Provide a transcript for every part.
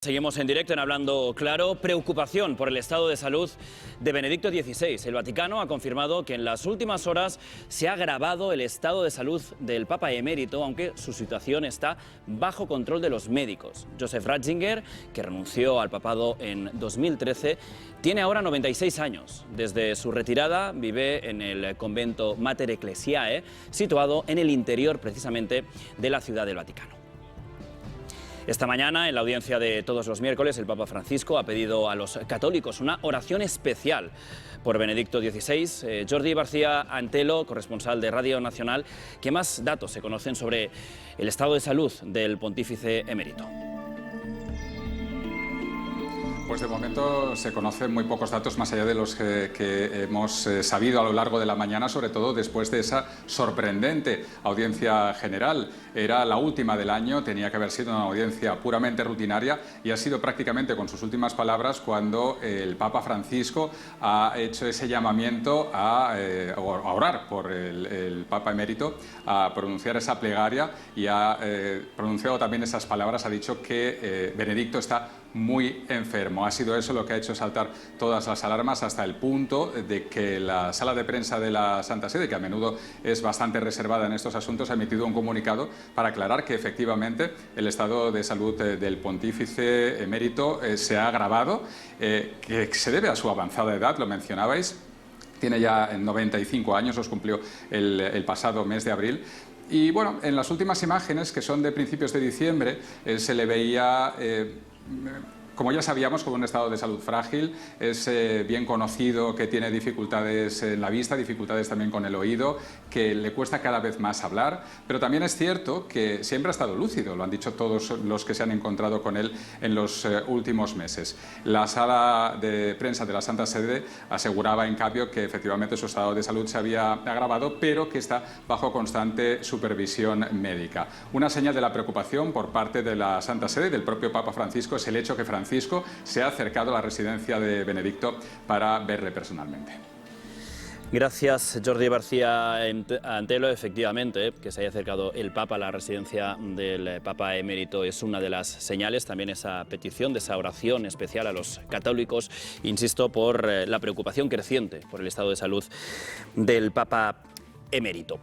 Seguimos en directo en Hablando Claro. Preocupación por el estado de salud de Benedicto XVI. El Vaticano ha confirmado que en las últimas horas se ha agravado el estado de salud del Papa emérito, aunque su situación está bajo control de los médicos. Joseph Ratzinger, que renunció al papado en 2013, tiene ahora 96 años. Desde su retirada vive en el convento Mater Ecclesiae, situado en el interior precisamente de la Ciudad del Vaticano. Esta mañana, en la audiencia de todos los miércoles, el Papa Francisco ha pedido a los católicos una oración especial por Benedicto XVI. Jordi García Antelo, corresponsal de Radio Nacional, ¿qué más datos se conocen sobre el estado de salud del pontífice emérito? Pues de momento se conocen muy pocos datos más allá de los que hemos sabido a lo largo de la mañana, sobre todo después de esa sorprendente audiencia general. Era la última del año, tenía que haber sido una audiencia puramente rutinaria y ha sido prácticamente con sus últimas palabras cuando el Papa Francisco ha hecho ese llamamiento a orar por el Papa emérito, a pronunciar esa plegaria y ha pronunciado también esas palabras, ha dicho que Benedicto está muy enfermo. Ha sido eso lo que ha hecho saltar todas las alarmas hasta el punto de que la sala de prensa de la Santa Sede, que a menudo es bastante reservada en estos asuntos, ha emitido un comunicado para aclarar que efectivamente el estado de salud del pontífice emérito se ha agravado, que se debe a su avanzada edad, lo mencionabais. Tiene ya 95 años, los cumplió el pasado mes de abril. Y bueno, en las últimas imágenes, que son de principios de diciembre, se le veía, como ya sabíamos, con un estado de salud frágil. Es bien conocido que tiene dificultades en la vista, dificultades también con el oído, que le cuesta cada vez más hablar, pero también es cierto que siempre ha estado lúcido, lo han dicho todos los que se han encontrado con él en los últimos meses. La sala de prensa de la Santa Sede aseguraba, en cambio, que efectivamente su estado de salud se había agravado, pero que está bajo constante supervisión médica. Una señal de la preocupación por parte de la Santa Sede, del propio Papa Francisco, es el hecho que Francisco se ha acercado a la residencia de Benedicto para verle personalmente. Gracias, Jordi García Antelo. Efectivamente, que se haya acercado el Papa a la residencia del Papa emérito es una de las señales. También esa petición de esa oración especial a los católicos, insisto, por la preocupación creciente por el estado de salud del Papa emérito.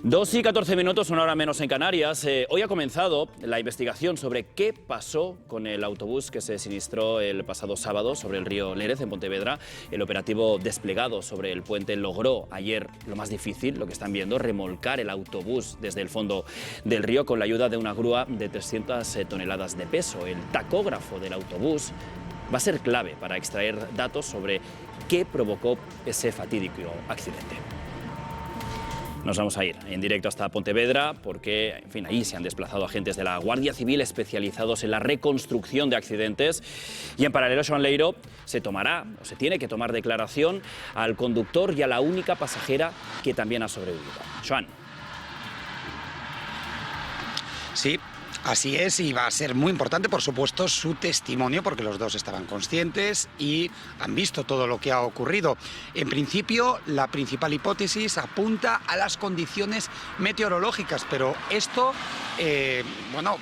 2:14, una hora menos en Canarias. Hoy ha comenzado la investigación sobre qué pasó con el autobús que se sinistró el pasado sábado sobre el río Lérez, en Pontevedra. El operativo desplegado sobre el puente logró ayer lo más difícil, lo que están viendo, remolcar el autobús desde el fondo del río con la ayuda de una grúa de 300 toneladas de peso. El tacógrafo del autobús va a ser clave para extraer datos sobre qué provocó ese fatídico accidente. Nos vamos a ir en directo hasta Pontevedra porque, en fin, ahí se han desplazado agentes de la Guardia Civil especializados en la reconstrucción de accidentes y en paralelo, Joan Leiro, se tiene que tomar declaración al conductor y a la única pasajera que también ha sobrevivido. Joan. Sí. Así es, y va a ser muy importante, por supuesto, su testimonio, porque los dos estaban conscientes y han visto todo lo que ha ocurrido. En principio, la principal hipótesis apunta a las condiciones meteorológicas, pero esto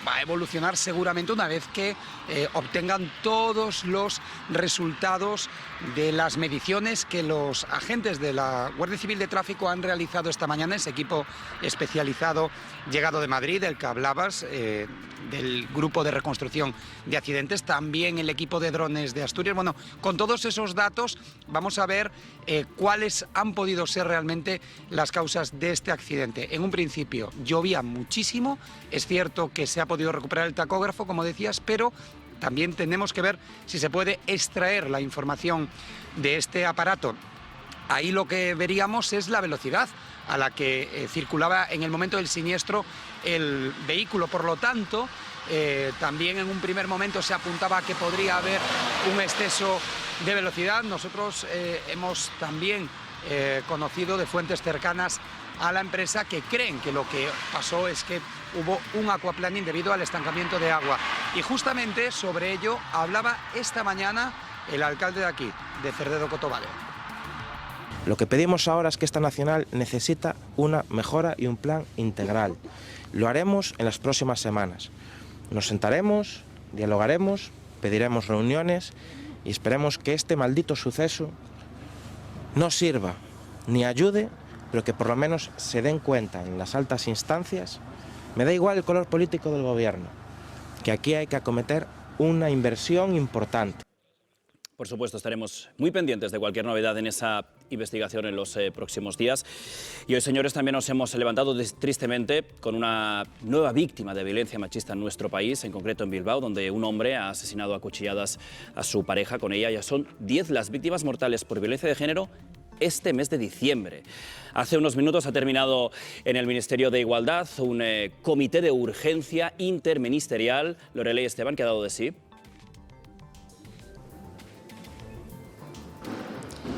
va a evolucionar seguramente una vez que obtengan todos los resultados de las mediciones que los agentes de la Guardia Civil de Tráfico han realizado esta mañana, ese equipo especializado llegado de Madrid, del que hablabas, del grupo de reconstrucción de accidentes, también el equipo de drones de Asturias. Bueno, con todos esos datos vamos a ver cuáles han podido ser realmente las causas de este accidente. En un principio llovía muchísimo, es cierto que se ha podido recuperar el tacógrafo, como decías, pero también tenemos que ver si se puede extraer la información de este aparato. Ahí lo que veríamos es la velocidad a la que circulaba en el momento del siniestro el vehículo. Por lo tanto, también en un primer momento se apuntaba a que podría haber un exceso de velocidad. Nosotros hemos también conocido de fuentes cercanas a la empresa que creen que lo que pasó es que hubo un aquaplaning debido al estancamiento de agua. Y justamente sobre ello hablaba esta mañana el alcalde de aquí, de Cerdedo-Cotobale. Lo que pedimos ahora es que esta nacional necesita una mejora y un plan integral. Lo haremos en las próximas semanas. Nos sentaremos, dialogaremos pediremos reuniones y esperemos que este maldito suceso no sirva ni ayude, pero que por lo menos se den cuenta en las altas instancias, me da igual el color político del gobierno, que aquí hay que acometer una inversión importante. Por supuesto, estaremos muy pendientes de cualquier novedad en esa investigación en los próximos días. Y hoy, señores, también nos hemos levantado tristemente con una nueva víctima de violencia machista en nuestro país, en concreto en Bilbao, donde un hombre ha asesinado a cuchilladas a su pareja. Con ella ya son 10 las víctimas mortales por violencia de género este mes de diciembre. Hace unos minutos ha terminado en el Ministerio de Igualdad un comité de urgencia interministerial. Lorelei Esteban, ¿qué ha dado de sí?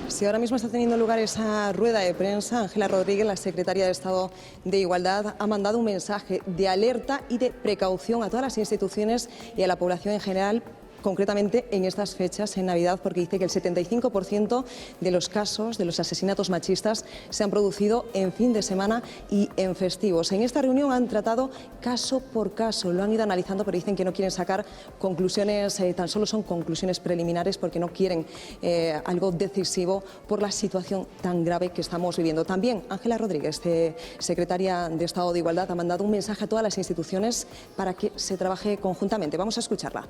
Sí, ahora mismo está teniendo lugar esa rueda de prensa. Ángela Rodríguez, la secretaria de Estado de Igualdad, ha mandado un mensaje de alerta y de precaución a todas las instituciones y a la población en general, concretamente en estas fechas, en Navidad, porque dice que el 75% de los casos de los asesinatos machistas se han producido en fin de semana y en festivos. En esta reunión han tratado caso por caso, lo han ido analizando, pero dicen que no quieren sacar conclusiones, tan solo son conclusiones preliminares, porque no quieren algo decisivo por la situación tan grave que estamos viviendo. También Ángela Rodríguez, secretaria de Estado de Igualdad, ha mandado un mensaje a todas las instituciones para que se trabaje conjuntamente. Vamos a escucharla.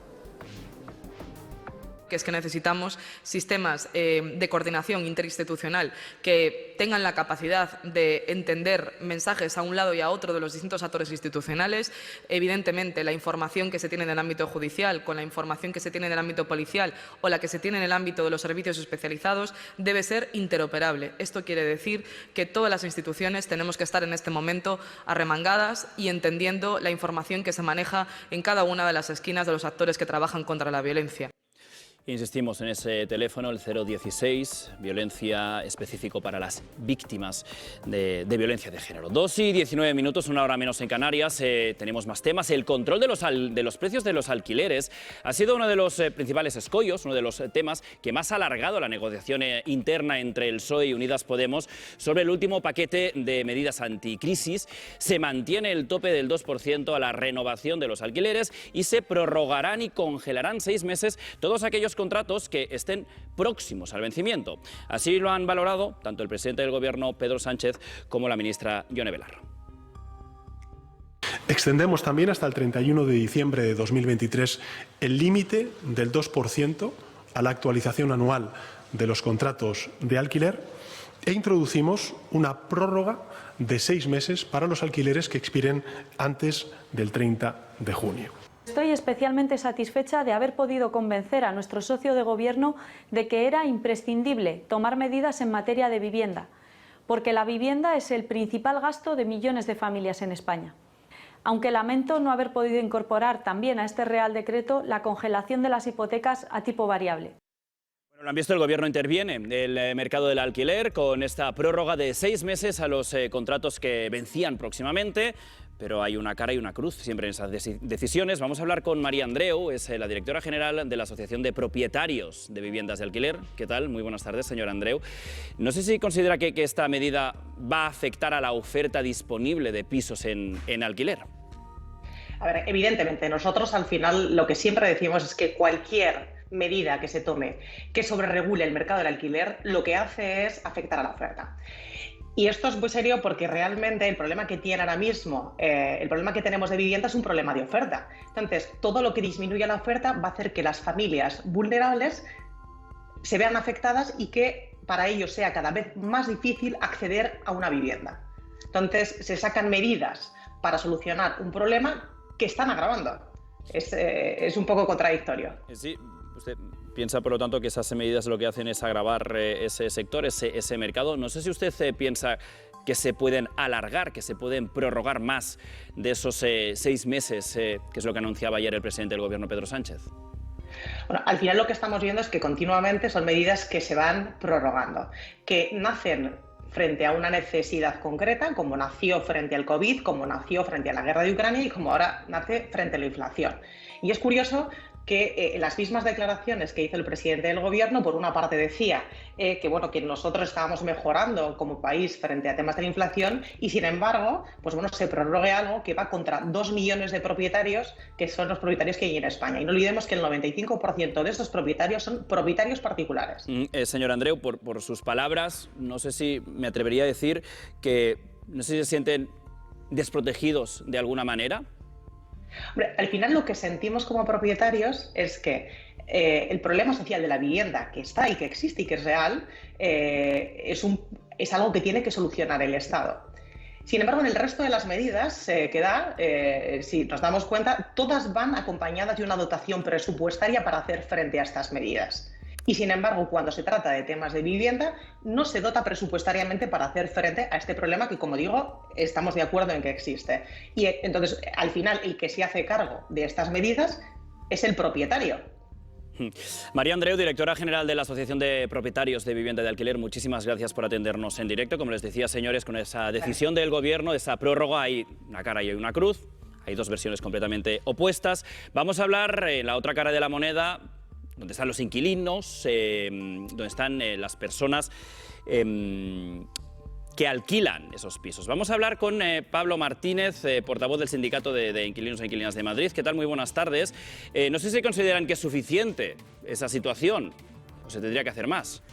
Que es que necesitamos sistemas de coordinación interinstitucional que tengan la capacidad de entender mensajes a un lado y a otro de los distintos actores institucionales. Evidentemente, la información que se tiene en el ámbito judicial con la información que se tiene en el ámbito policial o la que se tiene en el ámbito de los servicios especializados debe ser interoperable. Esto quiere decir que todas las instituciones tenemos que estar en este momento arremangadas y entendiendo la información que se maneja en cada una de las esquinas de los actores que trabajan contra la violencia. Insistimos en ese teléfono, el 016, violencia específico para las víctimas de violencia de género. 2:19 minutos, una hora menos en Canarias. Tenemos más temas. El control de los precios de los alquileres ha sido uno de los principales escollos, uno de los temas que más ha alargado la negociación interna entre el PSOE y Unidas Podemos sobre el último paquete de medidas anticrisis. Se mantiene el tope del 2% a la renovación de los alquileres y se prorrogarán y congelarán 6 meses todos aquellos contratos que estén próximos al vencimiento. Así lo han valorado tanto el presidente del Gobierno, Pedro Sánchez, como la ministra Ione Belarra. Extendemos también hasta el 31 de diciembre de 2023 el límite del 2% a la actualización anual de los contratos de alquiler e introducimos una prórroga de 6 meses para los alquileres que expiren antes del 30 de junio. Estoy especialmente satisfecha de haber podido convencer a nuestro socio de gobierno de que era imprescindible tomar medidas en materia de vivienda, porque la vivienda es el principal gasto de millones de familias en España. Aunque lamento no haber podido incorporar también a este Real Decreto la congelación de las hipotecas a tipo variable. Lo han visto, el Gobierno interviene en el mercado del alquiler con esta prórroga de 6 meses a los contratos que vencían próximamente, pero hay una cara y una cruz siempre en esas decisiones. Vamos a hablar con María Andreu, es la directora general de la Asociación de Propietarios de Viviendas de Alquiler. ¿Qué tal? Muy buenas tardes, señora Andreu. No sé si considera que esta medida va a afectar a la oferta disponible de pisos en alquiler. A ver, evidentemente, nosotros al final lo que siempre decimos es que cualquier medida que se tome que sobreregule el mercado del alquiler, lo que hace es afectar a la oferta. Y esto es muy serio porque realmente el problema que tiene ahora mismo, el problema que tenemos de vivienda es un problema de oferta. Entonces, todo lo que disminuya la oferta va a hacer que las familias vulnerables se vean afectadas y que para ellos sea cada vez más difícil acceder a una vivienda. Entonces, se sacan medidas para solucionar un problema que están agravando. Es un poco contradictorio. Sí. ¿Usted piensa, por lo tanto, que esas medidas lo que hacen es agravar ese sector, ese mercado? No sé si usted piensa que se pueden alargar, que se pueden prorrogar más de esos 6 meses, que es lo que anunciaba ayer el presidente del Gobierno, Pedro Sánchez. Bueno, al final lo que estamos viendo es que continuamente son medidas que se van prorrogando, que nacen frente a una necesidad concreta, como nació frente al COVID, como nació frente a la guerra de Ucrania y como ahora nace frente a la inflación. Y es curioso que las mismas declaraciones que hizo el presidente del Gobierno, por una parte decía que nosotros estábamos mejorando como país frente a temas de la inflación y, sin embargo, se prorrogue algo que va contra 2 millones de propietarios, que son los propietarios que hay en España. Y no olvidemos que el 95% de estos propietarios son propietarios particulares. Señor Andreu, por sus palabras, no sé si me atrevería a decir que no sé si se sienten desprotegidos de alguna manera. Hombre, al final lo que sentimos como propietarios es que el problema social de la vivienda que está y que existe y que es real es algo que tiene que solucionar el Estado. Sin embargo, en el resto de las medidas que da, si nos damos cuenta, todas van acompañadas de una dotación presupuestaria para hacer frente a estas medidas. Y, sin embargo, cuando se trata de temas de vivienda, no se dota presupuestariamente para hacer frente a este problema que, como digo, estamos de acuerdo en que existe. Y entonces, al final, el que se hace cargo de estas medidas es el propietario. María Andreu, directora general de la Asociación de Propietarios de Vivienda de Alquiler, muchísimas gracias por atendernos en directo. Como les decía, señores, con esa decisión del Gobierno, esa prórroga, hay una cara y hay una cruz. Hay dos versiones completamente opuestas. Vamos a hablar en la otra cara de la moneda, donde están los inquilinos, donde están las personas que alquilan esos pisos. Vamos a hablar con Pablo Martínez, portavoz del Sindicato de Inquilinos e Inquilinas de Madrid. ¿Qué tal? Muy buenas tardes. No sé si consideran que es suficiente esa situación o se tendría que hacer más.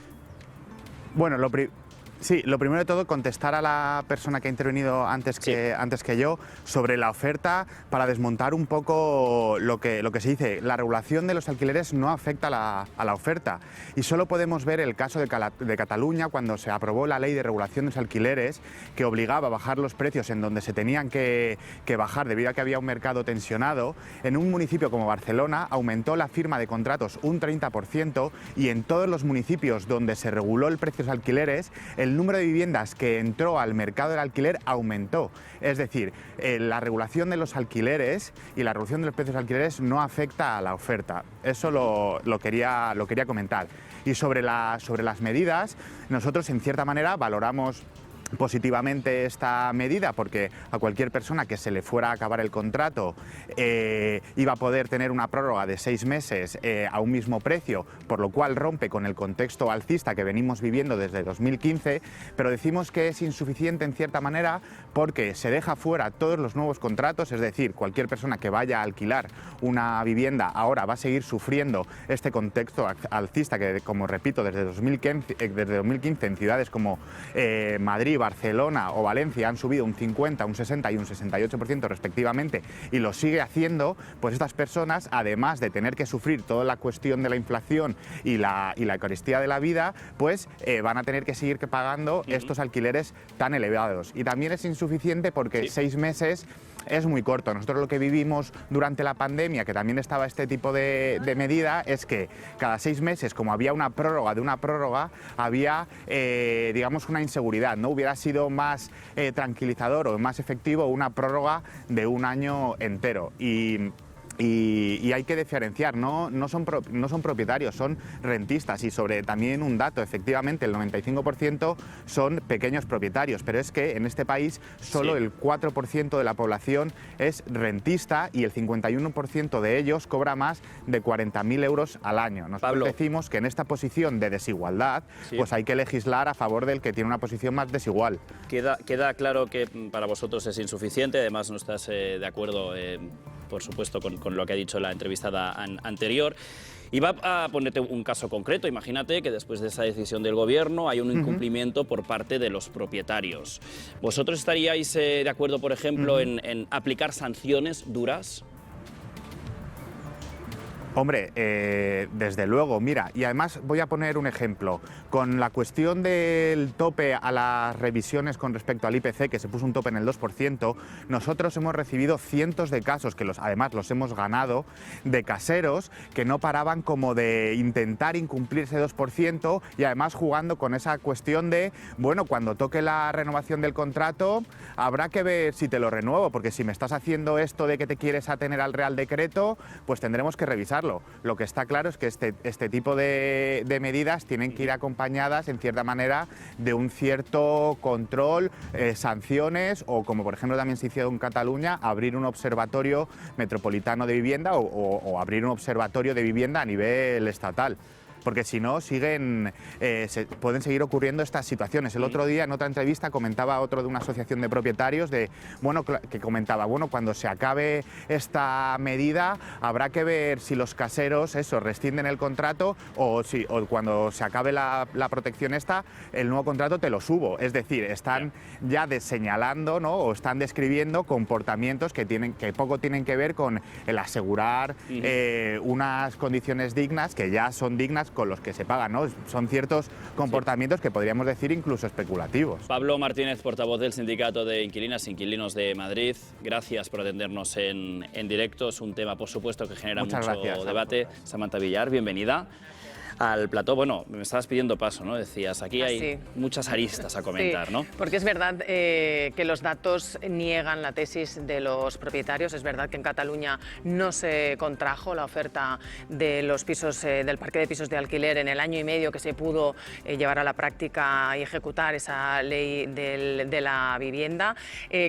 Bueno, lo primero de todo, contestar a la persona que ha intervenido antes que yo sobre la oferta para desmontar un poco lo que se dice. La regulación de los alquileres no afecta a la oferta y solo podemos ver el caso de Cataluña cuando se aprobó la ley de regulación de los alquileres que obligaba a bajar los precios en donde se tenían que bajar debido a que había un mercado tensionado. En un municipio como Barcelona aumentó la firma de contratos un 30% y en todos los municipios donde se reguló el precio de los alquileres, el número de viviendas que entró al mercado del alquiler aumentó. Es decir, la regulación de los alquileres y la reducción de los precios de alquileres no afecta a la oferta. Eso lo quería comentar. Y sobre las medidas, nosotros en cierta manera valoramos positivamente esta medida porque a cualquier persona que se le fuera a acabar el contrato iba a poder tener una prórroga de 6 meses a un mismo precio, por lo cual rompe con el contexto alcista que venimos viviendo desde 2015, pero decimos que es insuficiente en cierta manera porque se deja fuera todos los nuevos contratos, es decir, cualquier persona que vaya a alquilar una vivienda ahora va a seguir sufriendo este contexto alcista que, como repito, desde 2015 en ciudades como Madrid, Barcelona o Valencia han subido un 50, un 60 y un 68% respectivamente y lo sigue haciendo, pues estas personas, además de tener que sufrir toda la cuestión de la inflación y la carestía de la vida, pues van a tener que seguir pagando estos alquileres tan elevados. Y también es insuficiente porque 6 meses es muy corto. Nosotros lo que vivimos durante la pandemia, que también estaba este tipo de medida, es que cada 6 meses, como había una prórroga de una prórroga, había, digamos, una inseguridad. No hubiera sido más tranquilizador o más efectivo una prórroga de un año entero. Y hay que diferenciar, no son propietarios, son rentistas. Y sobre también un dato, efectivamente, el 95% son pequeños propietarios, pero es que en este país solo el 4% de la población es rentista y el 51% de ellos cobra más de 40.000 euros al año. Nosotros decimos que en esta posición de desigualdad, pues hay que legislar a favor del que tiene una posición más desigual. Queda claro que para vosotros es insuficiente, además no estás de acuerdo, por supuesto, con lo que ha dicho la entrevistada anterior. Y va a ponerte un caso concreto. Imagínate que después de esa decisión del Gobierno hay un incumplimiento por parte de los propietarios. ¿Vosotros estaríais de acuerdo, por ejemplo, en aplicar sanciones duras? Hombre, desde luego, mira, y además voy a poner un ejemplo. Con la cuestión del tope a las revisiones con respecto al IPC, que se puso un tope en el 2%, nosotros hemos recibido cientos de casos, que además los hemos ganado, de caseros que no paraban como de intentar incumplir ese 2% y además jugando con esa cuestión de, bueno, cuando toque la renovación del contrato, habrá que ver si te lo renuevo, porque si me estás haciendo esto de que te quieres atener al Real Decreto, pues tendremos que revisar. constatarlo. Lo que está claro es que este tipo de medidas tienen que ir acompañadas, en cierta manera, de un cierto control, sanciones o, como por ejemplo también se hizo en Cataluña, abrir un observatorio metropolitano de vivienda o abrir un observatorio de vivienda a nivel estatal. Porque si no, pueden seguir ocurriendo estas situaciones. El otro día, en otra entrevista, comentaba otro de una asociación de propietarios que comentaba, cuando se acabe esta medida habrá que ver si los caseros rescinden el contrato o cuando se acabe la protección el nuevo contrato te lo subo. Es decir, están ya señalando, ¿no?, o están describiendo comportamientos que poco tienen que ver con el asegurar unas condiciones dignas, que ya son dignas, con los que se pagan, ¿no? Son ciertos comportamientos que podríamos decir incluso especulativos. Pablo Martínez, portavoz del Sindicato de Inquilinas e Inquilinos de Madrid, gracias por atendernos en directo. Es un tema, por supuesto, que genera mucho debate. Samantha Villar, bienvenida al plató. Bueno, me estabas pidiendo paso, ¿no? Decías, aquí hay muchas aristas a comentar, ¿no? Porque es verdad que los datos niegan la tesis de los propietarios. Es verdad que en Cataluña no se contrajo la oferta de los pisos, del parque de pisos de alquiler en el año y medio que se pudo llevar a la práctica y ejecutar esa ley de la vivienda.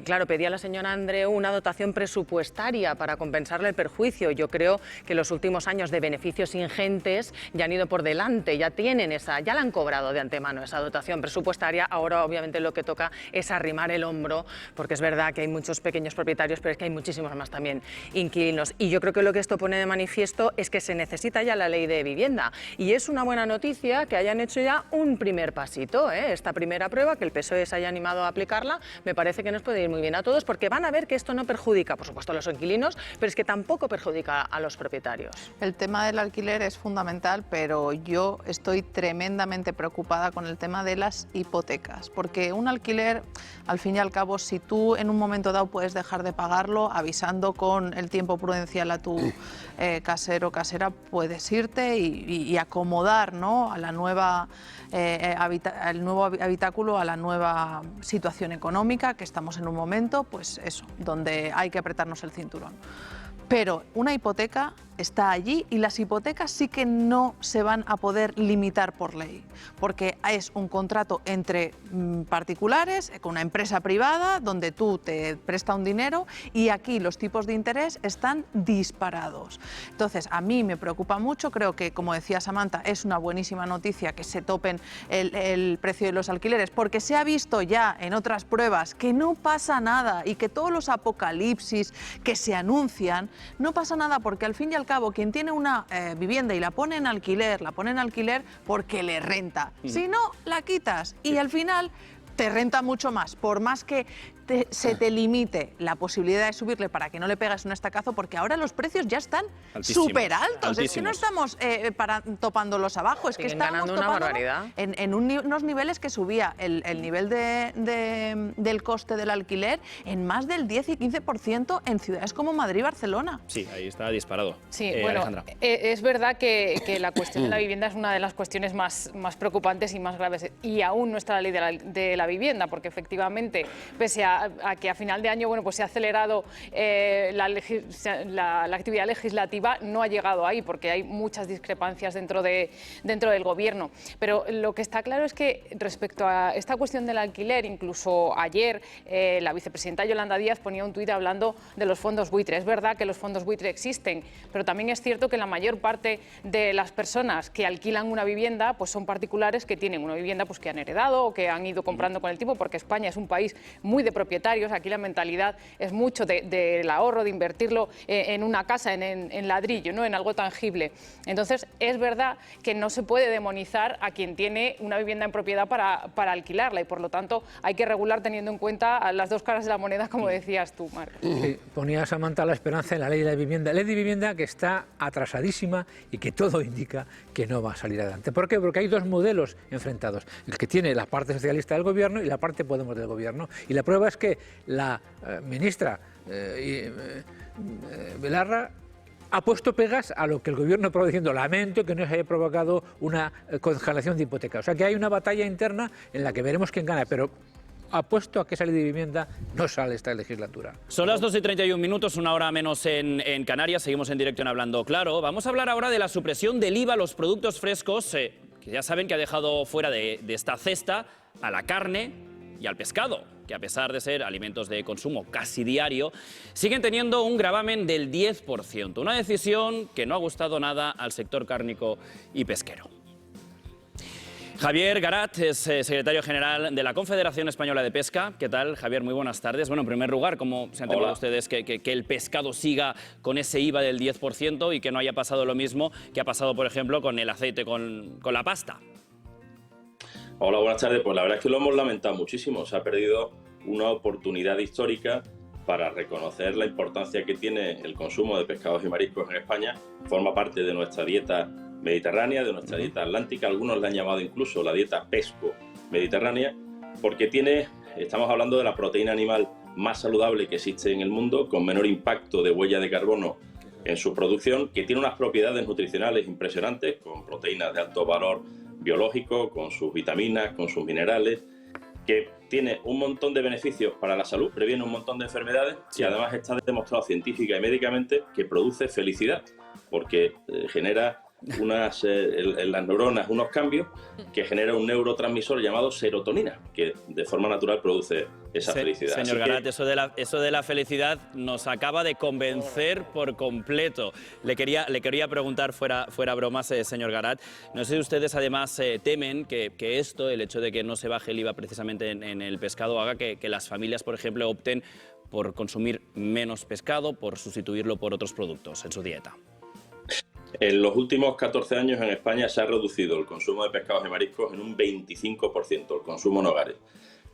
Claro, pedía la señora Andreu una dotación presupuestaria para compensarle el perjuicio. Yo creo que los últimos años de beneficios ingentes ya han ido por delante, ya la han cobrado de antemano esa dotación presupuestaria. Ahora obviamente lo que toca es arrimar el hombro, porque es verdad que hay muchos pequeños propietarios, pero es que hay muchísimos más también inquilinos. Y yo creo que lo que esto pone de manifiesto es que se necesita ya la ley de vivienda, y es una buena noticia que hayan hecho ya un primer pasito, esta primera prueba, que el PSOE se haya animado a aplicarla. Me parece que nos puede ir muy bien a todos, porque van a ver que esto no perjudica, por supuesto, a los inquilinos, pero es que tampoco perjudica a los propietarios. El tema del alquiler es fundamental, pero yo estoy tremendamente preocupada con el tema de las hipotecas, porque un alquiler, al fin y al cabo, si tú en un momento dado puedes dejar de pagarlo, avisando con el tiempo prudencial a tu casero o casera, puedes irte y acomodar, ¿no?, a la nueva al nuevo habitáculo, a la nueva situación económica, que estamos en un momento, pues eso, donde hay que apretarnos el cinturón. Pero una hipoteca está allí, y las hipotecas sí que no se van a poder limitar por ley, porque es un contrato entre particulares, con una empresa privada, donde tú te presta un dinero, y aquí los tipos de interés están disparados. Entonces, a mí me preocupa mucho. Creo que, como decía Samantha, es una buenísima noticia que se topen el precio de los alquileres, porque se ha visto ya en otras pruebas que no pasa nada, y que todos los apocalipsis que se anuncian, no pasa nada, porque al fin y al cabo quien tiene una vivienda y la pone en alquiler porque le renta. Si no, la quitas y al final te renta mucho más, por más que se te limite la posibilidad de subirle para que no le pegas un estacazo, porque ahora los precios ya están súper altos. Es que no estamos topándolos abajo, es que estamos topando en unos niveles que subía el nivel del coste del alquiler en más del 10 y 15% en ciudades como Madrid y Barcelona. Sí, ahí está disparado. Sí, bueno, es verdad que la cuestión de la vivienda es una de las cuestiones más preocupantes y más graves, y aún no está la ley de la vivienda, porque efectivamente, pese a que a final de año pues se ha acelerado la actividad legislativa, no ha llegado ahí, porque hay muchas discrepancias dentro del Gobierno. Pero lo que está claro es que respecto a esta cuestión del alquiler, incluso ayer la vicepresidenta Yolanda Díaz ponía un tuit hablando de los fondos buitre. Es verdad que los fondos buitre existen, pero también es cierto que la mayor parte de las personas que alquilan una vivienda pues son particulares que tienen una vivienda pues que han heredado o que han ido comprando con el tiempo, porque España es un país muy de propietarios. Aquí la mentalidad es mucho del ahorro, de invertirlo en una casa, en ladrillo, ¿no?, en algo tangible. Entonces, es verdad que no se puede demonizar a quien tiene una vivienda en propiedad para alquilarla, y por lo tanto hay que regular teniendo en cuenta las dos caras de la moneda, como decías tú, Marc. Sí, ponía Samantha la esperanza en la ley de la vivienda. Ley de vivienda que está atrasadísima y que todo indica que no va a salir adelante. ¿Por qué? Porque hay dos modelos enfrentados. El que tiene la parte socialista del Gobierno y la parte Podemos del Gobierno. Y la prueba es que la ministra Belarra ha puesto pegas a lo que el Gobierno está diciendo. Lamento que no se haya provocado una congelación de hipotecas. O sea que hay una batalla interna en la que veremos quién gana, pero apuesto a que esa ley de vivienda no sale esta legislatura. Son las 2:31, una hora menos en Canarias. Seguimos en directo en Hablando Claro. Vamos a hablar ahora de la supresión del IVA a los productos frescos, que ya saben que ha dejado fuera de esta cesta a la carne y al pescado, que a pesar de ser alimentos de consumo casi diario, siguen teniendo un gravamen del 10%. Una decisión que no ha gustado nada al sector cárnico y pesquero. Javier Garat es secretario general de la Confederación Española de Pesca. ¿Qué tal, Javier? Muy buenas tardes. Bueno, en primer lugar, ¿cómo se han enterado ustedes que el pescado siga con ese IVA del 10% y que no haya pasado lo mismo que ha pasado, por ejemplo, con el aceite, con la pasta? Hola, buenas tardes. Pues la verdad es que lo hemos lamentado muchísimo. Se ha perdido una oportunidad histórica para reconocer la importancia que tiene el consumo de pescados y mariscos en España. Forma parte de nuestra dieta mediterránea, de nuestra dieta atlántica. Algunos la han llamado incluso la dieta pesco-mediterránea, porque estamos hablando de la proteína animal más saludable que existe en el mundo, con menor impacto de huella de carbono en su producción, que tiene unas propiedades nutricionales impresionantes, con proteínas de alto valor biológico, con sus vitaminas, con sus minerales, que tiene un montón de beneficios para la salud, previene un montón de enfermedades y además está demostrado científica y médicamente que produce felicidad, porque genera en las neuronas unos cambios que genera un neurotransmisor llamado serotonina, que de forma natural produce esa felicidad. Señor Garat, eso de la felicidad nos acaba de convencer por completo. Le quería preguntar, fuera bromas, señor Garat, no sé si ustedes además temen que esto, el hecho de que no se baje el IVA precisamente en el pescado, haga que las familias, por ejemplo, opten por consumir menos pescado, por sustituirlo por otros productos en su dieta. En los últimos 14 años en España se ha reducido el consumo de pescados y mariscos en un 25%, el consumo en hogares.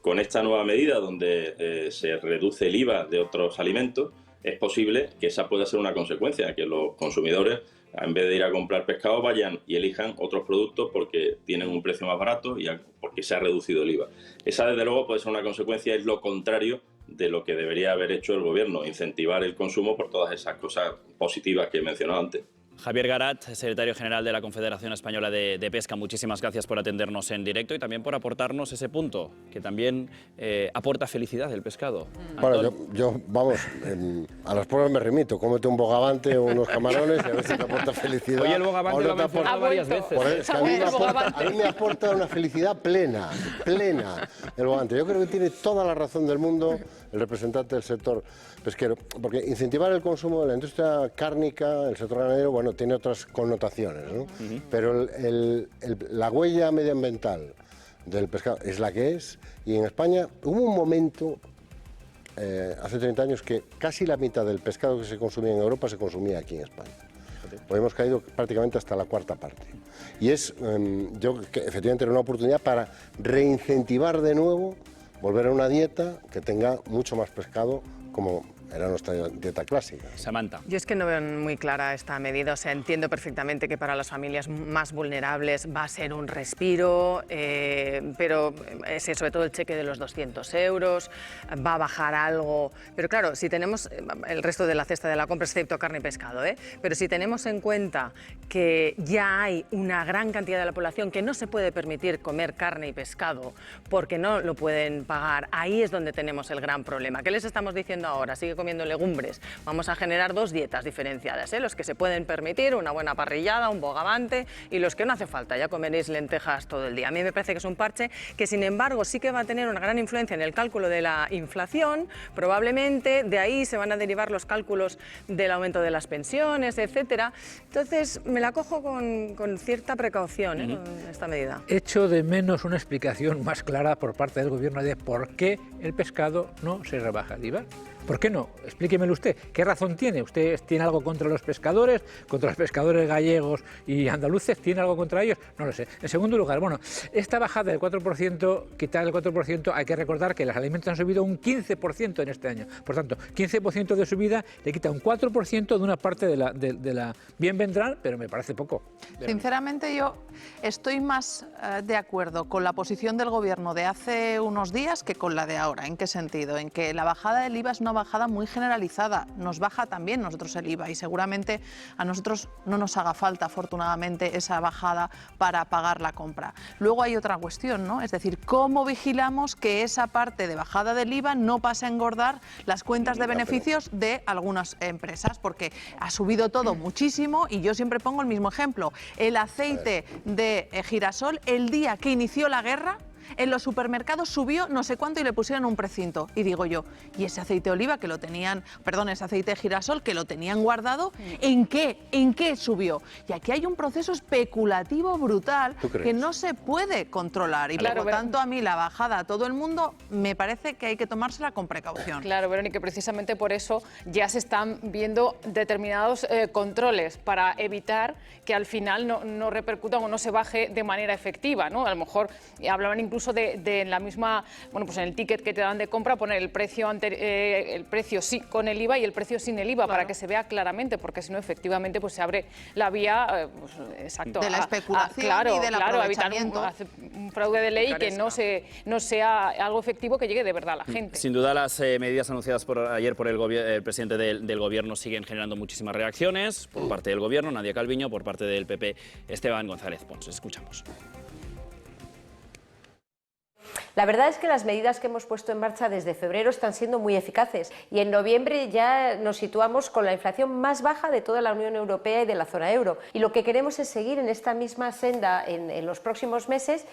Con esta nueva medida, donde se reduce el IVA de otros alimentos, es posible que esa pueda ser una consecuencia, que los consumidores, en vez de ir a comprar pescado, vayan y elijan otros productos porque tienen un precio más barato y porque se ha reducido el IVA. Esa, desde luego, puede ser una consecuencia, es lo contrario de lo que debería haber hecho el Gobierno, incentivar el consumo por todas esas cosas positivas que he mencionado antes. Javier Garat, secretario general de la Confederación Española de Pesca, muchísimas gracias por atendernos en directo y también por aportarnos ese punto, que también aporta felicidad el pescado. Bueno, yo vamos, a las pruebas me remito, cómete un bogavante o unos camarones y a ver si te aporta felicidad. Oye, el bogavante lo ha mencionado varias veces. A mí me aporta una felicidad plena, el bogavante. Yo creo que tiene toda la razón del mundo el representante del sector pesquero, porque incentivar el consumo de la industria cárnica, el sector ganadero, bueno, tiene otras connotaciones, ¿no? Pero la huella medioambiental del pescado es la que es, y en España hubo un momento, hace 30 años, que casi la mitad del pescado que se consumía en Europa se consumía aquí en España. Pues hemos caído prácticamente hasta la cuarta parte. Y yo creo que efectivamente era una oportunidad para reincentivar de nuevo, volver a una dieta que tenga mucho más pescado, como era nuestra dieta clásica. Samantha. Yo es que no veo muy clara esta medida, o sea, entiendo perfectamente que para las familias más vulnerables va a ser un respiro, pero sobre todo el cheque de los 200 euros, va a bajar algo, pero claro, si tenemos el resto de la cesta de la compra, excepto carne y pescado, pero si tenemos en cuenta que ya hay una gran cantidad de la población que no se puede permitir comer carne y pescado porque no lo pueden pagar, ahí es donde tenemos el gran problema. ¿Qué les estamos diciendo ahora? Sigue comiendo legumbres. Vamos a generar dos dietas diferenciadas, los que se pueden permitir una buena parrillada, un bogavante, y los que no hace falta, ya comeréis lentejas todo el día. A mí me parece que es un parche que, sin embargo, sí que va a tener una gran influencia en el cálculo de la inflación. Probablemente de ahí se van a derivar los cálculos del aumento de las pensiones, etcétera. Entonces, me la cojo con cierta precaución con esta medida. Echo de menos una explicación más clara por parte del Gobierno de por qué el pescado no se rebaja el IVA. ¿Por qué no? Explíquemelo usted. ¿Qué razón tiene? ¿Usted tiene algo contra los pescadores gallegos y andaluces? ¿Tiene algo contra ellos? No lo sé. En segundo lugar, bueno, esta bajada del 4%, quitar el 4%, hay que recordar que los alimentos han subido un 15% en este año. Por tanto, 15% de subida le quita un 4% de una parte de la... Bien vendrán, pero me parece poco. Sinceramente, yo estoy más de acuerdo con la posición del Gobierno de hace unos días que con la de ahora. ¿En qué sentido? En que la bajada del IVA es una bajada muy generalizada. Nos baja también nosotros el IVA y seguramente a nosotros no nos haga falta, afortunadamente, esa bajada para pagar la compra. Luego hay otra cuestión, ¿no? Es decir, ¿cómo vigilamos que esa parte de bajada del IVA no pase a engordar las cuentas de beneficios de algunas empresas? Porque ha subido todo muchísimo y yo siempre pongo el mismo ejemplo. El aceite de girasol, el día que inició la guerra, en los supermercados subió no sé cuánto y le pusieron un precinto. Y digo yo, ¿y ese aceite de oliva que lo tenían, perdón, ese aceite de girasol que lo tenían guardado, ¿en qué subió? Y aquí hay un proceso especulativo brutal que no se puede controlar. Y por lo tanto, a mí la bajada a todo el mundo me parece que hay que tomársela con precaución. Claro, Verónica, precisamente por eso ya se están viendo determinados controles para evitar que al final no repercutan o no se baje de manera efectiva, ¿no? A lo mejor hablaban incluso de la misma, bueno, pues en el ticket que te dan de compra poner el precio sí con el IVA y el precio sin el IVA, para que se vea claramente, porque si no, efectivamente, pues se abre la vía, pues, exacto, de la especulación claro, y del aprovechamiento. Evitar un fraude de ley que no sea algo efectivo que llegue de verdad a la gente. Sin duda, las medidas anunciadas ayer por el presidente del Gobierno siguen generando muchísimas reacciones por parte del Gobierno, Nadia Calviño, por parte del PP, Esteban González Pons. Escuchamos. La verdad es que las medidas que hemos puesto en marcha desde febrero están siendo muy eficaces y en noviembre ya nos situamos con la inflación más baja de toda la Unión Europea y de la zona euro. Y lo que queremos es seguir en esta misma senda en los próximos meses.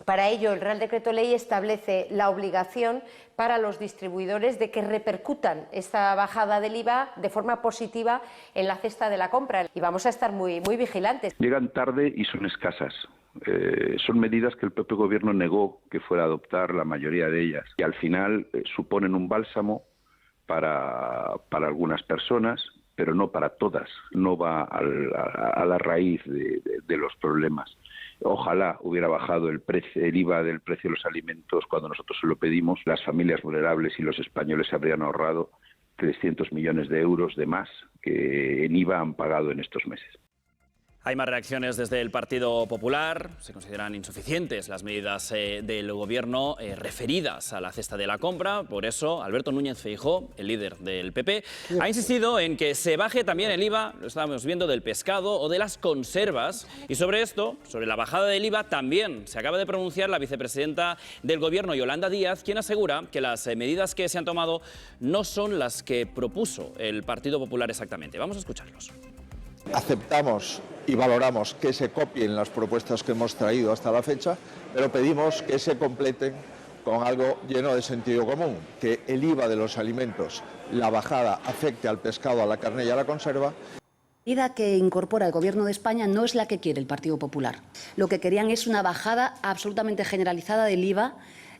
Para ello, el Real Decreto Ley establece la obligación para los distribuidores de que repercutan esta bajada del IVA de forma positiva en la cesta de la compra. Y vamos a estar muy vigilantes. Llegan tarde y son escasas. Son medidas que el propio Gobierno negó que fuera a adoptar la mayoría de ellas y al final suponen un bálsamo para algunas personas, pero no para todas. No va a la raíz de los problemas. Ojalá hubiera bajado el IVA del precio de los alimentos cuando nosotros se lo pedimos. Las familias vulnerables y los españoles se habrían ahorrado 300 millones de euros de más que en IVA han pagado en estos meses. Hay más reacciones desde el Partido Popular. Se consideran insuficientes las medidas del Gobierno referidas a la cesta de la compra. Por eso, Alberto Núñez Feijóo, el líder del PP, ha insistido en que se baje también el IVA, lo estábamos viendo, del pescado o de las conservas. Y sobre esto, sobre la bajada del IVA, también se acaba de pronunciar la vicepresidenta del Gobierno, Yolanda Díaz, quien asegura que las medidas que se han tomado no son las que propuso el Partido Popular exactamente. Vamos a escucharlos. Aceptamos y valoramos que se copien las propuestas que hemos traído hasta la fecha, pero pedimos que se completen con algo lleno de sentido común, que el IVA de los alimentos, la bajada afecte al pescado, a la carne y a la conserva. La medida que incorpora el Gobierno de España no es la que quiere el Partido Popular. Lo que querían es una bajada absolutamente generalizada del IVA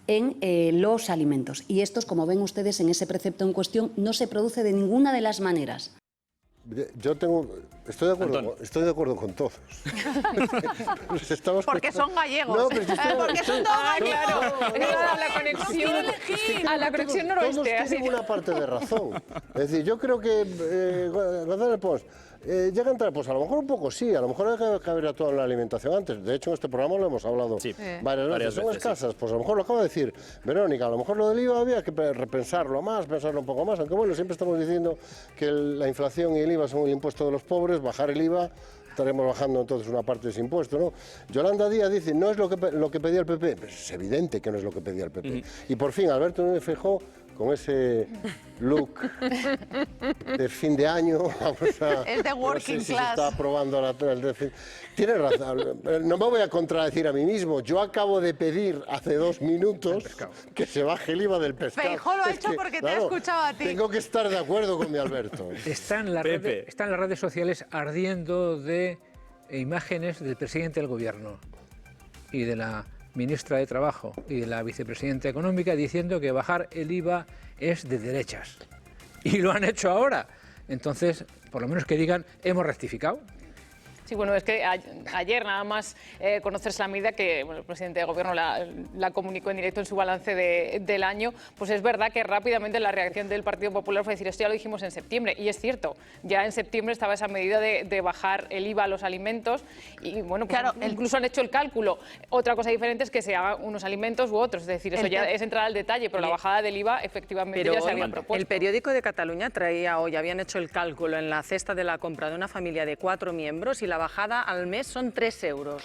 en los alimentos. Y estos, como ven ustedes en ese precepto en cuestión, no se produce de ninguna de las maneras. Estoy de acuerdo con todos. Porque son gallegos. No, pero porque son todos gallegos. A la conexión noroeste. Todos tienen una parte de razón. Es decir, yo creo que González Pons llega a entrar, pues a lo mejor un poco sí, a lo mejor hay que haber actuado en la alimentación antes. De hecho, en este programa lo hemos hablado varias veces. Son escasas, pues a lo mejor lo acaba de decir Verónica, a lo mejor lo del IVA había que repensarlo más, pensarlo un poco más, aunque bueno, siempre estamos diciendo que la inflación y el IVA son el impuesto de los pobres, bajar el IVA, estaremos bajando entonces una parte de ese impuesto, ¿no? Yolanda Díaz dice, no es lo que pedía el PP, pues es evidente que no es lo que pedía el PP. Y por fin, Alberto Núñez Feijóo, con ese look de fin de año, vamos a... Es de working no sé si class. Se está aprobando Tiene razón, no me voy a contradecir a mí mismo. Yo acabo de pedir hace 2 minutos que se baje el IVA del pescado. Feijóo lo ha hecho porque te ha escuchado a ti. Tengo que estar de acuerdo con mi Alberto. Están las redes sociales ardiendo de imágenes del presidente del Gobierno y de la ministra de Trabajo y de la vicepresidenta económica diciendo que bajar el IVA es de derechas. Y lo han hecho ahora. Entonces, por lo menos que digan, hemos rectificado. Sí, bueno, es que ayer nada más conocerse la medida que el presidente de Gobierno la comunicó en directo en su balance del año, pues es verdad que rápidamente la reacción del Partido Popular fue decir, esto ya lo dijimos en septiembre, y es cierto, ya en septiembre estaba esa medida de bajar el IVA a los alimentos y bueno, pues claro, incluso han hecho el cálculo. Otra cosa diferente es que se hagan unos alimentos u otros, es decir, eso ya es entrar al detalle, pero la bajada del IVA efectivamente ya se había propuesto. El periódico de Cataluña traía hoy, habían hecho el cálculo en la cesta de la compra de una familia de 4 miembros y la bajada al mes son 3 euros.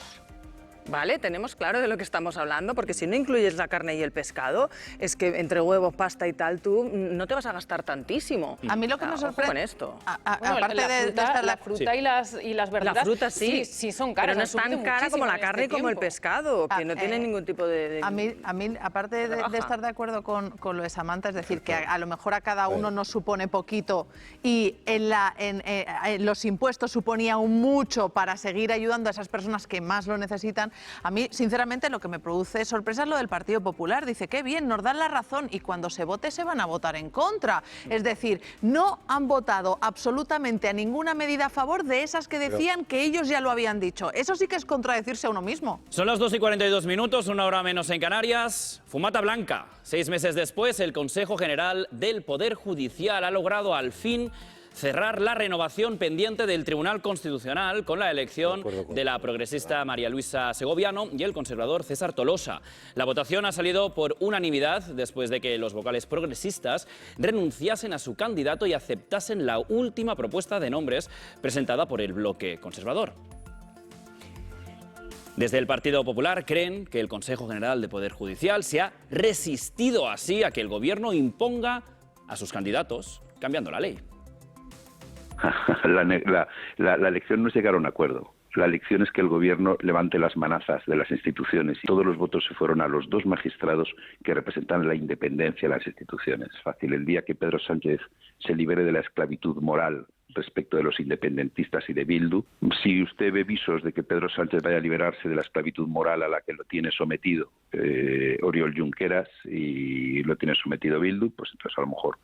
¿Vale? Tenemos claro de lo que estamos hablando, porque si no incluyes la carne y el pescado, es que entre huevos, pasta y tal, tú no te vas a gastar tantísimo. A mí lo que me sorprende... con esto. Aparte la fruta y las verduras, la fruta sí son caras. Pero no es tan cara como la carne y como el pescado, que no tiene ningún tipo de... A mí aparte de estar de acuerdo con lo de Samantha, es decir, que a lo mejor a cada uno nos supone poquito y en los impuestos suponía un mucho para seguir ayudando a esas personas que más lo necesitan. A mí, sinceramente, lo que me produce sorpresa es lo del Partido Popular. Dice, qué bien, nos dan la razón y cuando se vote se van a votar en contra. Es decir, no han votado absolutamente a ninguna medida a favor de esas que decían que ellos ya lo habían dicho. Eso sí que es contradecirse a uno mismo. Son las 2:42, una hora menos en Canarias. Fumata blanca. 6 meses después, el Consejo General del Poder Judicial ha logrado al fin cerrar la renovación pendiente del Tribunal Constitucional con la elección de la progresista María Luisa Segoviano y el conservador César Tolosa. La votación ha salido por unanimidad después de que los vocales progresistas renunciasen a su candidato y aceptasen la última propuesta de nombres presentada por el bloque conservador. Desde el Partido Popular creen que el Consejo General de Poder Judicial se ha resistido así a que el Gobierno imponga a sus candidatos cambiando la ley. La elección no es llegar a un acuerdo. La elección es que el Gobierno levante las manazas de las instituciones y todos los votos se fueron a los 2 magistrados que representan la independencia de las instituciones. Es fácil, el día que Pedro Sánchez se libere de la esclavitud moral respecto de los independentistas y de Bildu, si usted ve visos de que Pedro Sánchez vaya a liberarse de la esclavitud moral a la que lo tiene sometido Oriol Junqueras y lo tiene sometido Bildu, pues entonces a lo mejor.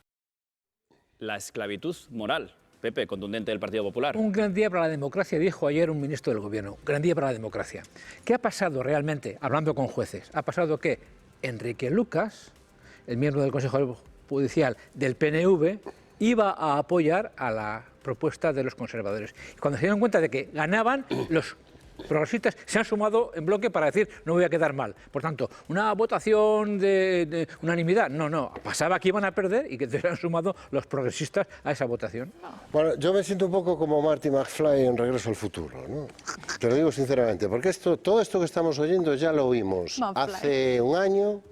La esclavitud moral. Pepe, contundente del Partido Popular. Un gran día para la democracia, dijo ayer un ministro del Gobierno. Gran día para la democracia. ¿Qué ha pasado realmente, hablando con jueces? Ha pasado que Enrique Lucas, el miembro del Consejo Judicial del PNV, iba a apoyar a la propuesta de los conservadores. Cuando se dieron cuenta de que ganaban, los progresistas se han sumado en bloque para decir no voy a quedar mal. Por tanto, una votación de unanimidad, no, pasaba que iban a perder y que se han sumado los progresistas a esa votación. Bueno, yo me siento un poco como Marty McFly en Regreso al Futuro, ¿no? Te lo digo sinceramente, porque todo esto que estamos oyendo ya lo oímos hace un año,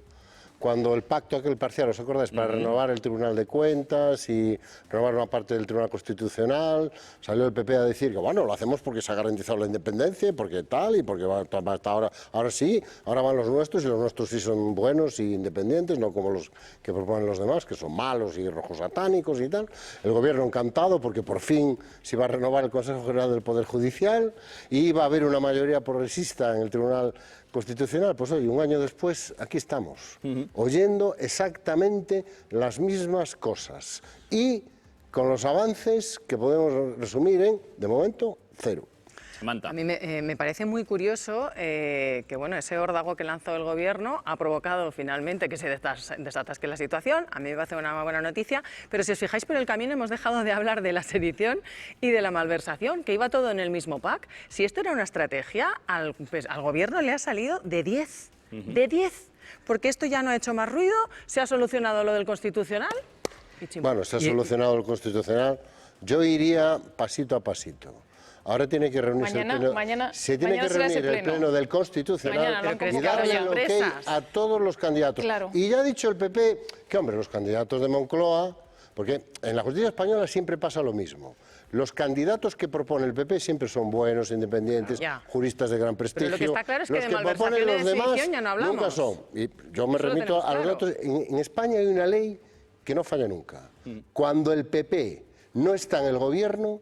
cuando el pacto aquel parcial, ¿os acordáis? Para renovar el Tribunal de Cuentas y renovar una parte del Tribunal Constitucional, salió el PP a decir que bueno, lo hacemos porque se ha garantizado la independencia, porque tal, y porque hasta ahora sí, ahora van los nuestros y los nuestros sí son buenos y independientes, no como los que proponen los demás, que son malos y rojos satánicos y tal. El Gobierno encantado porque por fin se iba a renovar el Consejo General del Poder Judicial y iba a haber una mayoría progresista en el Tribunal Constitucional. Pues hoy, un año después, aquí estamos, oyendo exactamente las mismas cosas y con los avances que podemos resumir en, de momento, 0. A mí me parece muy curioso que bueno, ese órdago que lanzó el Gobierno ha provocado finalmente que se desatasque la situación. A mí me parece una buena noticia, pero si os fijáis por el camino hemos dejado de hablar de la sedición y de la malversación, que iba todo en el mismo pack. Si esto era una estrategia, al Gobierno le ha salido de 10, de 10, porque esto ya no ha hecho más ruido, se ha solucionado lo del Constitucional. Bueno, se ha solucionado el Constitucional. Yo iría pasito a pasito. Ahora tiene que reunirse se tiene que reunir el pleno del Constitucional y darle el ok a todos los candidatos. Claro. Y ya ha dicho el PP que, hombre, los candidatos de Moncloa, porque en la justicia española siempre pasa lo mismo. Los candidatos que propone el PP siempre son buenos, independientes, juristas de gran prestigio. Pero lo que está claro es que los de que proponen los demás ya no hablamos. nunca son. Y yo me remito a los datos. En España hay una ley que no falla nunca. Cuando el PP no está en el Gobierno,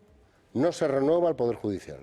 no se renueva el Poder Judicial.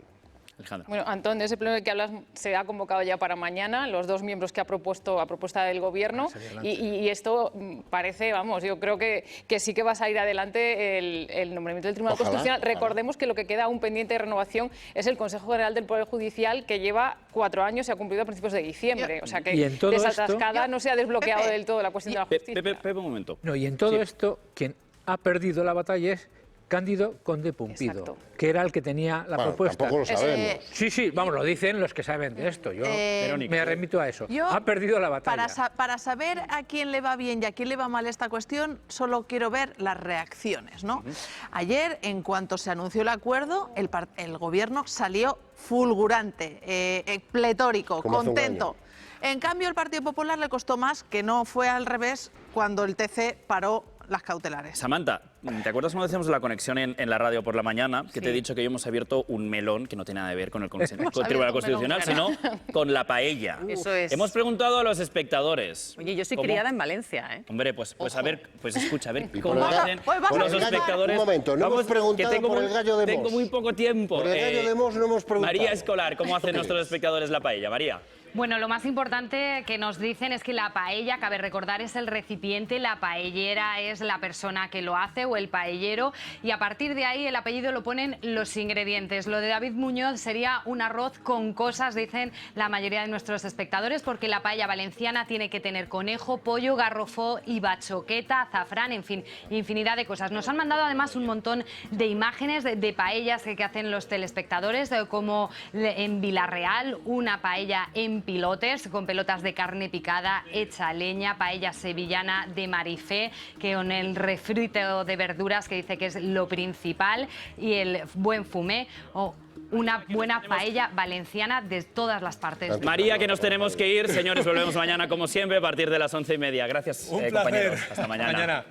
Alejandra. Bueno, Antón, ese pleno del que hablas se ha convocado ya para mañana, los dos miembros que ha propuesto a propuesta del Gobierno, y esto parece, vamos, yo creo que sí que va a salir adelante el nombramiento del Tribunal Constitucional. Recordemos que lo que queda aún pendiente de renovación es el Consejo General del Poder Judicial, que lleva 4 años y ha cumplido a principios de diciembre. O sea que desatascada no se ha desbloqueado del todo la cuestión de la justicia. Pepe, un momento. No, y en todo esto, quien ha perdido la batalla es Cándido Conde Pumpido, que era el que tenía la propuesta. Tampoco lo sabemos. Sí, vamos, lo dicen los que saben de esto. Yo me remito a eso. Ha perdido la batalla. Para saber a quién le va bien y a quién le va mal esta cuestión, solo quiero ver las reacciones, ¿no? Ayer, en cuanto se anunció el acuerdo, el Gobierno salió fulgurante, pletórico, contento. En cambio, el Partido Popular le costó más, que no fue al revés, cuando el TC paró las cautelares. Samantha, ¿te acuerdas cuando hacíamos la conexión en la radio por la mañana? Que te he dicho que hoy hemos abierto un melón que no tiene nada que ver con el Tribunal Constitucional, sino con la paella. Eso es. Hemos preguntado a los espectadores. Oye, yo soy criada en Valencia, ¿eh? Hombre, pues a ver, pues escucha, a ver cómo por el hacen los espectadores. Un momento, no hemos preguntado por el gallo de Mos. Tengo muy poco tiempo. Por el gallo de Mos no hemos preguntado. María Escolar, ¿cómo hacen nuestros espectadores la paella? María. Bueno, lo más importante que nos dicen es que la paella, cabe recordar, es el recipiente, la paellera es la persona que lo hace o el paellero, y a partir de ahí el apellido lo ponen los ingredientes. Lo de David Muñoz sería un arroz con cosas, dicen la mayoría de nuestros espectadores, porque la paella valenciana tiene que tener conejo, pollo, garrofó y bachoqueta, azafrán, en fin, infinidad de cosas. Nos han mandado además un montón de imágenes de paellas que hacen los telespectadores, como en Villarreal, una paella en pilotes, con pelotas de carne picada hecha a leña, paella sevillana de Marifé, que con el refrito de verduras, que dice que es lo principal, y el buen fumé, o una buena paella valenciana de todas las partes. María, que nos tenemos que ir. Señores, volvemos mañana como siempre a partir de las 11:30. Gracias, compañeros. Hasta mañana.